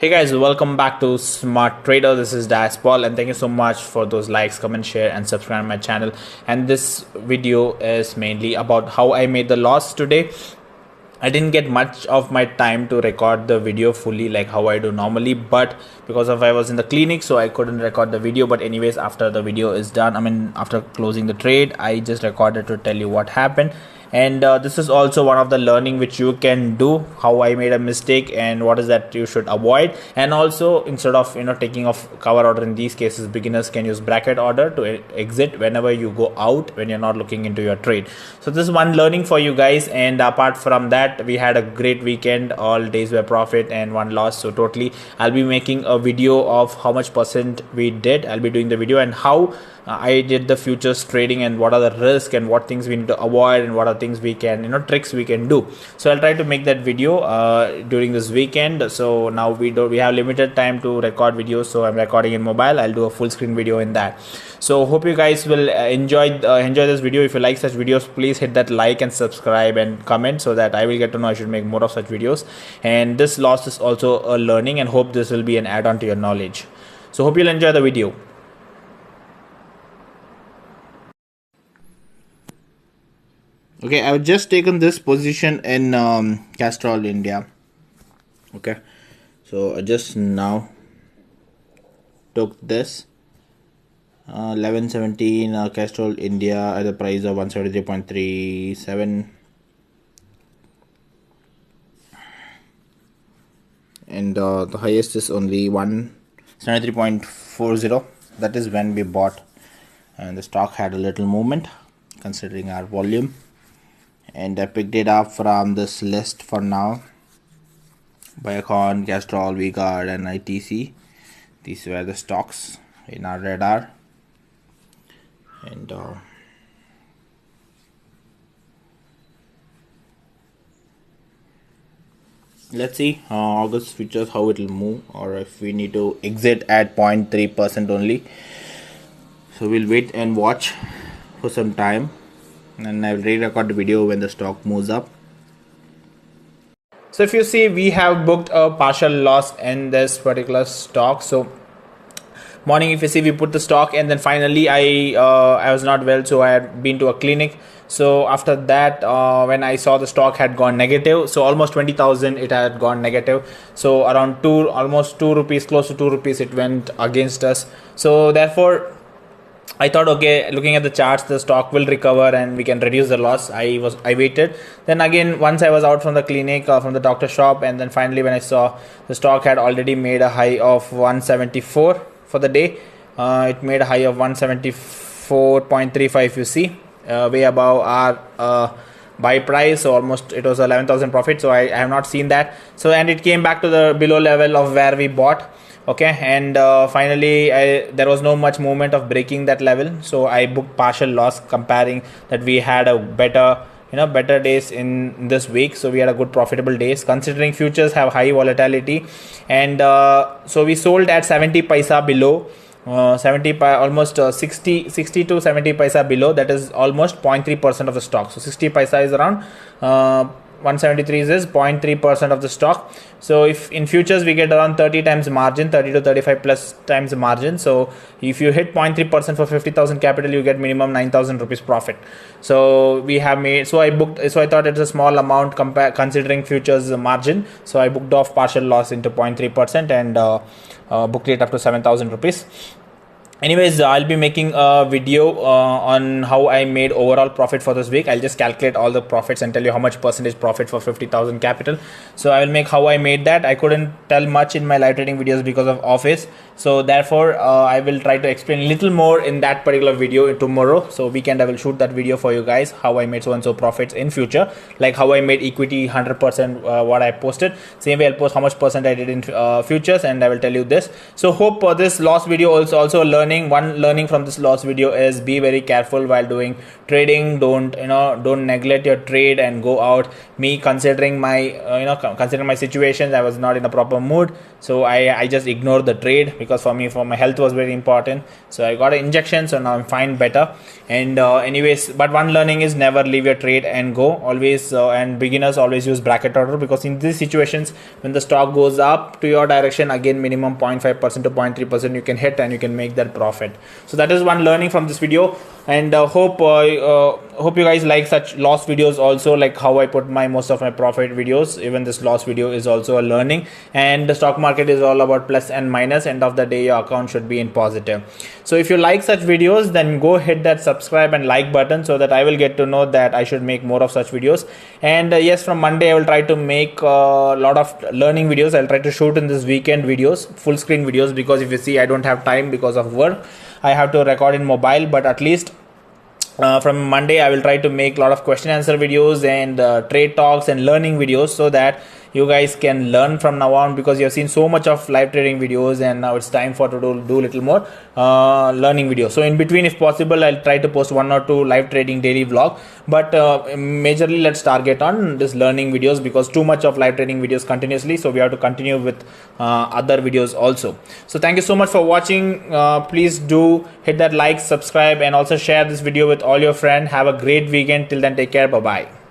Hey guys, welcome back to Smart Trader. This is Dias Paul, and thank you so much for those likes, comment, share, and subscribe to my channel. And this video is mainly about how I made the loss today. I didn't get much of my time to record the video fully like how I do normally, but because of I was in the clinic, so I couldn't record the video. But anyways, after the video is done, after closing the trade, I just recorded to tell you what happened. And this is also one of the learning which you can do, how I made a mistake and what is that you should avoid. And also, instead of taking off cover order, in these cases beginners can use bracket order to exit whenever you go out when you're not looking into your trade. So this is one learning for you guys. And apart from that, we had a great weekend. All days were profit and one loss, so totally I'll be making a video of how much percent we did. I'll be doing the video and how I did the futures trading and what are the risks and what things we need to avoid and what are things we can tricks we can do. So I'll try to make that video during this weekend. So now we have limited time to record videos, so I'm recording in mobile. I'll do a full screen video in that. So hope you guys will enjoy this video. If you like such videos, please hit that like and subscribe and comment so that I will get to know I should make more of such videos. And this loss is also a learning, and hope this will be an add-on to your knowledge. So hope you'll enjoy the video. Okay, I've just taken this position in Castrol India. Okay, so I just now took this 1117 Castrol India at the price of 173.37, and the highest is only 173.40. that is when we bought, and the stock had a little movement considering our volume. And I picked it up from this list for now. Biocon, Castrol, VGuard, and ITC. These were the stocks in our radar. And let's see August futures how it will move, or if we need to exit at 0.3% only. So we'll wait and watch for some time, and I will re-record the video when the stock moves up. So if you see, we have booked a partial loss in this particular stock. So morning, if you see, we put the stock, and then finally I was not well, so I had been to a clinic. So after that, when I saw the stock had gone negative, so almost 20,000 it had gone negative. So around almost 2 rupees, close to 2 rupees it went against us. So therefore I thought, okay, looking at the charts, the stock will recover and we can reduce the loss. I waited. Then again, once I was out from the clinic, from the doctor shop, and then finally when I saw the stock had already made a high of 174 for the day. It made a high of 174.35, you see, way above our buy price. So almost it was 11,000 profit. So I have not seen that. So, and it came back to the below level of where we bought. Okay, and finally there was no much movement of breaking that level, so I booked partial loss, comparing that we had a better days in this week. So we had a good profitable days considering futures have high volatility. And so we sold at 70 paisa below, almost 60 to 70 paisa below. That is almost 0.3% of the stock. So 60 paisa is around 173 is 0.3% of the stock. So if in futures we get around 30 times margin, 30 to 35 plus times margin. So if you hit 0.3% for 50,000 capital, you get minimum 9,000 rupees profit. So we have made, so I thought it's a small amount considering futures margin. So I booked off partial loss into 0.3% and booked it up to 7,000 rupees. Anyways, I'll be making a video on how I made overall profit for this week. I'll just calculate all the profits and tell you how much percentage profit for 50,000 capital. So I will make how I made that. I couldn't tell much in my live trading videos because of office. So therefore, I will try to explain a little more in that particular video tomorrow. So weekend I will shoot that video for you guys, how I made so and so profits in future, like how I made equity 100%, what I posted. Same way I'll post how much percent I did in futures, and I will tell you this. So hope this loss video also learning learning from this last video is be very careful while doing trading. Don't neglect your trade and go out. Me, considering my considering my situations, I was not in a proper mood, so I just ignored the trade, because for my health was very important. So I got an injection, so now I'm fine, better. And anyways, but one learning is never leave your trade and go. Always and beginners always use bracket order, because in these situations, when the stock goes up to your direction, again minimum 0.5% to 0.3% you can hit and you can make that profit. So that is one learning from this video. And hope you guys like such loss videos also, like how I put most of my profit videos. Even this loss video is also a learning. And the stock market is all about plus and minus. End of the day, your account should be in positive. So if you like such videos, then go hit that subscribe and like button, so that I will get to know that I should make more of such videos. And yes, from Monday I will try to make a lot of learning videos. I'll try to shoot in this weekend videos, full screen videos, because if you see, I don't have time because of work. I have to record in mobile, but at least from Monday I will try to make a lot of question answer videos and trade talks and learning videos, so that you guys can learn from now on, because you have seen so much of live trading videos, and now it's time for to do little more learning videos. So in between, if possible, I'll try to post 1 or 2 live trading daily vlog, but majorly let's target on this learning videos, because too much of live trading videos continuously, so we have to continue with other videos also. So thank you so much for watching. Please do hit that like, subscribe, and also share this video with all your friends. Have a great weekend. Till then, take care. Bye bye.